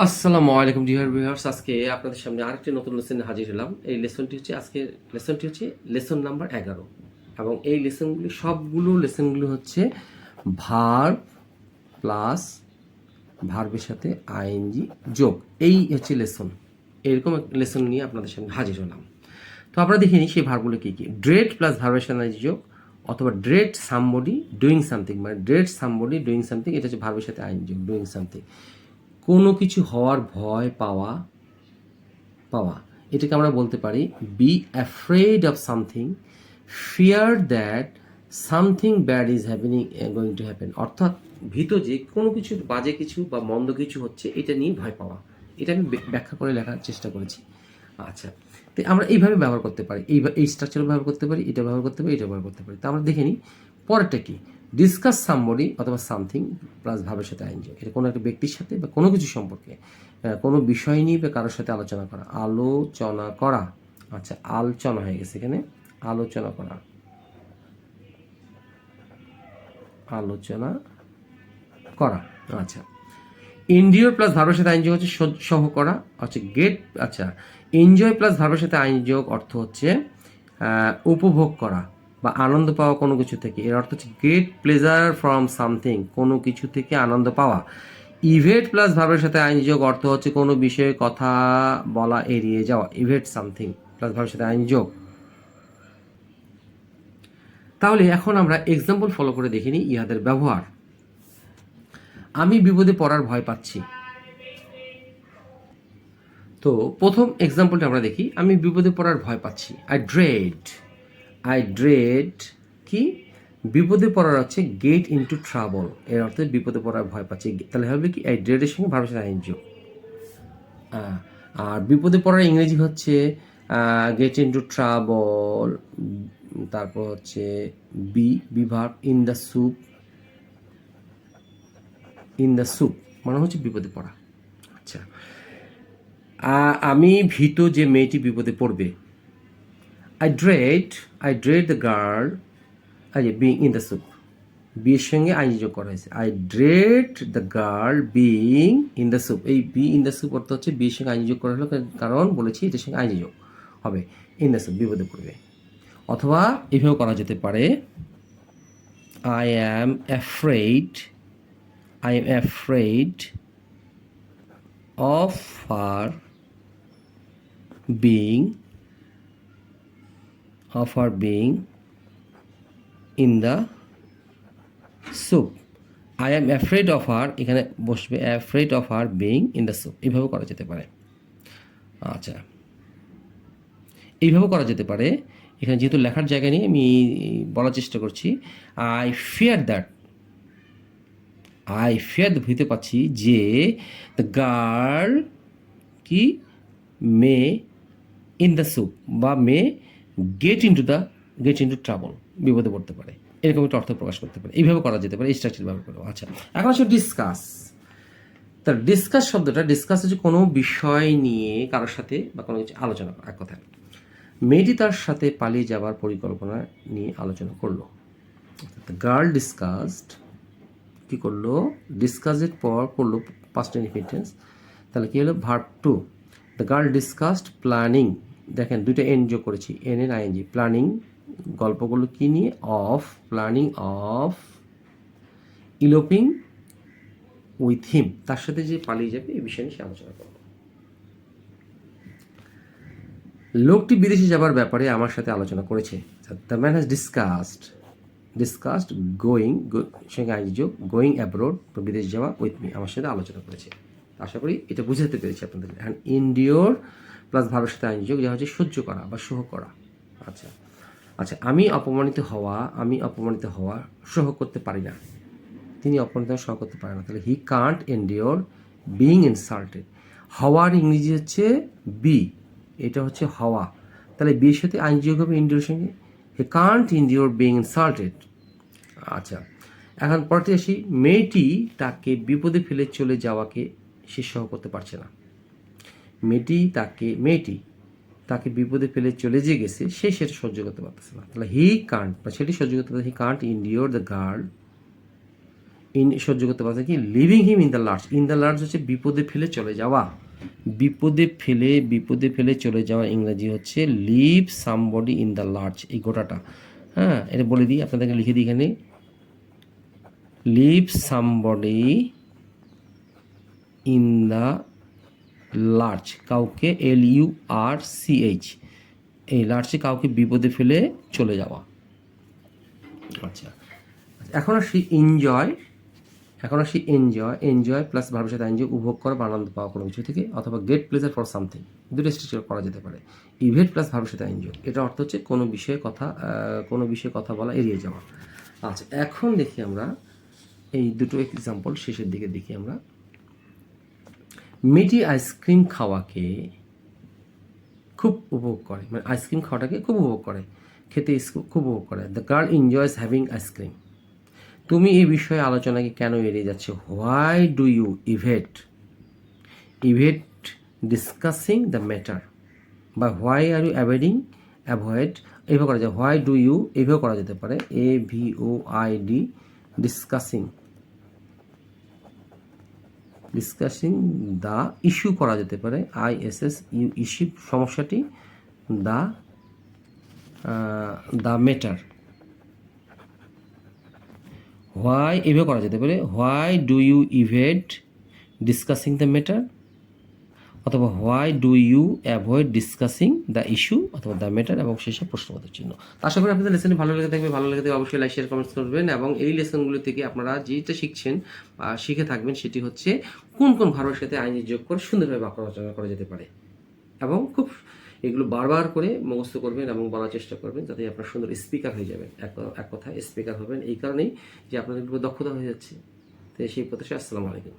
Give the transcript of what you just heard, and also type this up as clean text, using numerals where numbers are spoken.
আসসালামু আলাইকুম dear viewers, আজকে আপনাদের সামনে আরেকটি নতুন লেসনে হাজির হলাম। এই লেসনটি হচ্ছে লেসন নাম্বার 11 এবং এই সবগুলো লেসনগুলো হচ্ছে ভার্ব প্লাস ভার্বের সাথে আইএনজি যোগ। এই হচ্ছে লেসন। এরকম একটা লেসন নিয়ে আপনাদের সামনে হাজির হলাম। তো আমরা দেখে নিই সেই ভার্বগুলো কী কী। ড্রেড প্লাস ভার্বের সাথে আইএনজি যোগ, অথবা ড্রেড সামবডি ডুইং সামথিং, মানে ড্রেড সামবডি ডুইং সামথিং, এটা হচ্ছে ভার্বের সাথে আইএনজি যোগ, ডুইং সামথিং। কোনো কিছু হওয়ার ভয় পাওয়া পাওয়া এটাকে আমরা বলতে পারি be afraid of something, fear that something bad is happening, going to happen. অর্থাৎ ভীত যে কোনো কিছু বাজে কিছু বা মন্দ কিছু হচ্ছে, এটা নিয়ে ভয় পাওয়া। এটা আমি ব্যাখ্যা করে লেখার চেষ্টা করেছি। আচ্ছা, তো আমরা এইভাবে ব্যবহার করতে পারি, এই স্ট্রাকচার ব্যবহার করতে পারি, এটা ব্যবহার করতে পারি, এটা ব্যবহার করতে পারি। তো আমরা দেখে নিই পরেরটা কি। ডিসকাস সামবডি অথবা সামথিং প্লাস ভাবের সাথে আইনজি, এটা কোনো একটা ব্যক্তির সাথে বা কোনো কিছু সম্পর্কে, কোনো বিষয় নিয়ে বা কারোর সাথে আলোচনা করা, আলোচনা করা। আচ্ছা, আলোচনা হয়ে গেছে এখানে, আলোচনা করা, আলোচনা করা। আচ্ছা, এনডিওর প্লাস ভার্বের সাথে আইনযোগ হচ্ছে সহ করা। আচ্ছা, গেট, আচ্ছা, এনজয় প্লাস ভার্বের সাথে আইনযোগ অর্থ হচ্ছে উপভোগ করা বা আনন্দ পাওয়া কোনো কিছু থেকে। এর অর্থ হচ্ছে গেট প্লেজার ফ্রম সামথিং, কোনো কিছু থেকে আনন্দ পাওয়া। ইভেট প্লাস ভার্বের সাথে আইনযোগ অর্থ হচ্ছে কোনো বিষয়ে কথা বলা এড়িয়ে যাওয়া। ইভেট সামথিং প্লাস ভার্বের সাথে আইনযোগ। তাহলে এখন আমরা এক্সাম্পল ফলো করে দেখে নিই ইহাদের ব্যবহার। আমি বিপদে পড়ার ভয় পাচ্ছি। তো প্রথম এক্সাম্পলটা আমরা দেখি, আমি বিপদে পড়ার ভয় পাচ্ছি। আই ড্রেড কি, বিপদে পড়ার হচ্ছে গেট ইনটু ট্রাবল, এর অর্থে বিপদে পড়ার ভয় পাচ্ছি। তাহলে হবে কি, আই ড্রেডের সঙ্গে ভার্বের সাথে আইনজি। আর বিপদে পড়ার ইংরেজি হচ্ছে গেট ইনটু ট্রাবল, তারপর হচ্ছে be verb in the soup, in the soup মানে হচ্ছে বিপদে পড়া। আচ্ছা, আমি ভীত যে মেয়েটি বিপদে পড়বে। I dread the girl being in the soup. বিয়ের সঙ্গে আইনি যোগ করা হয়েছে। I dread the girl being in the soup. এই বি ইন দ্য স্যুপ অর্থ হচ্ছে বিয়ের সঙ্গে আইনি যোগ করা হলো, কারণ বলেছি এটার সঙ্গে আইনি যোগ হবে। ইন দ্য স্যুপ বিপদে পড়বে। অথবা এভাবেও করা যেতে পারে, I am afraid of her being in the soup. I am afraid of her, এখানে বসবে afraid of her being in the soup। এইভাবে করা যেতে পারে। আচ্ছা, এইভাবে করা যেতে পারে। এখানে যেহেতু লেখার জায়গা নিয়ে আমি বলার চেষ্টা করছি, I fear that, ভীতে পাচ্ছি যে দ্য গার্ল কি মে ইন দ্য স্যুপ বা মে গেট ইন্টু ট্রাবল, বিপদে পড়তে পারে, এরকম একটা অর্থ প্রকাশ করতে পারে। এইভাবে করা যেতে পারে, স্ট্রাকচার ব্যবহার করে। আচ্ছা, এখন হচ্ছে ডিসকাস। তার ডিসকাস শব্দটা, ডিসকাস হচ্ছে কোনো বিষয় নিয়ে কারোর সাথে বা কোনো কিছু আলোচনা করা। এক কথায় মেয়েটি তার সাথে পালিয়ে যাবার পরিকল্পনা নিয়ে আলোচনা করলো। গার্ল ডিসকাসড কি করলো, ডিসকাসের পর করলো পাস্ট ইনফিনিটিভ, তাহলে কি হলো verb to. The girl discussed planning, দেখেন দুইটা এন যোগ করেছি, এন এর আইএনজি। প্ল্যানিং গল্পগুলো কি নিয়ে, প্ল্যানিং অফ ইলোপিং উইথ হিম, তার সাথে যে পালিয়ে যাবে এই বিষয়ে সে আলোচনা করব। লোকটি বিদেশে যাবার ব্যাপারে আমার সাথে আলোচনা করেছে। The man has discussed going, সঙ্গে আইনজি যোগ, গোয়িং অ্যাব্রোড, বিদেশ যাওয়া, উইথ মি, আমার সাথে আলোচনা করেছে। আশা করি এটা বুঝাতে পেরেছি আপনাদের। অ্যান্ড ইন্ডিওর প্লাস ভাবের সাথে আইনজি যোগ, যা হচ্ছে সহ্য করা বা সহ করা। আচ্ছা আচ্ছা, আমি অপমানিত হওয়া সহ করতে পারি না। তিনি অপমানিত সহ করতে পারেন না, তাহলে হি কান্ট এন্ডিওর বিং ইনসাল্টেড। হওয়ার ইংরেজি হচ্ছে বি, এটা হচ্ছে হওয়া, তাহলে বিয়ের সাথে আইনজি যোগ হবে ইন্ডিওর সঙ্গে। হি কান্ট এন্ডিওর বিং ইনসাল্টেড। আচ্ছা, এখন পরতে আসি, মেয়েটি তাকে বিপদে ফেলে চলে যাওয়াকে সে সহ করতে পারছে না। মেয়েটি তাকে বিপদে ফেলে চলে যে গেছে, সে সেটা সহ্য করতে পারতেছে না, তাহলে হি কান্ট, বা সেটি সহ্য করতে পারছে, হি কান্ট ইন্ডিওর দ্য গার্ল সহ্য করতে পারছে কি, living him in the large. In the large হচ্ছে বিপদে ফেলে চলে যাওয়া, বিপদে ফেলে চলে যাওয়া ইংরেজি হচ্ছে leave somebody in the large. এই গোটাটা, হ্যাঁ, এটা বলে দিই আপনাদেরকে, লিখে দিই এখানে, leave somebody in the large, কাউকে LURCH, এই লার্জে কাউকে বিপদে ফেলে চলে যাওয়া। আচ্ছা, এখন আসি এনজয়। এনজয় প্লাস ভার্বের সাথে এনজয়, উপভোগ করা বা আনন্দ পাওয়া কোনো কিছু থেকে, অথবা গেট প্লেজার ফর সামথিং, দুটো স্ট্রাকচার করা যেতে পারে। ইভেন্ট প্লাস ভার্বের সাথে এনজয়, এটা অর্থ হচ্ছে কোনো বিষয়ে কথা বলা, এড়িয়ে যাওয়া। আচ্ছা, এখন দেখি আমরা এই দুটো এক্সাম্পল শেষের দিকে দেখি আমরা। মিটি আইসক্রিম খাওয়াকে খুব উপভোগ করে, মানে আইসক্রিম খাওয়াটাকে খুব উপভোগ করে, খেতে খুব উপভোগ করে। The girl enjoys having ice cream. তুমি এই বিষয়ে আলোচনাকে কেন এড়িয়ে যাচ্ছ? Why do you evade discussing the matter, বা হোয়াই আর ইউ অ্যাভয়েড, এইভাবে করা যায়। হোয়াই ডু ইউ এইভাবে করা যেতে পারে, AVOID, ডিসকাসিং দ্য ইস্যু করা যেতে পারে, ISSU, ইস্যু সমস্যাটি, দ্য ম্যাটার। হোয়াই এভাবে করা যেতে পারে, why do you evade discussing the matter, অথবা why do you avoid discussing the issue, অথবা দ্য ম্যাটার, এবং শেষে প্রশ্নবোধক চিহ্ন। আশা করি আপনাদের লেসনটি ভালো লেগে থাকবে। অবশ্যই লাইক, শেয়ার, কমেন্টস করবেন, এবং এই লেসনগুলো থেকে আপনারা যেটা শিখছেন বা শিখে থাকবেন সেটি হচ্ছে কোন ভার্বের সাথে আইনি যোগ করে সুন্দরভাবে বাক্য রচনা করা যেতে পারে, এবং খুব এগুলো বারবার করে মুখস্থ করবেন এবং বলার চেষ্টা করবেন, যাতে আপনার সুন্দর স্পিকার হয়ে যাবেন। এক কথায় স্পিকার হবেন, এই কারণেই যে আপনাদের দক্ষতা হয়ে যাচ্ছে। তো সেই প্রত্যাশায় আসসালামু আলাইকুম।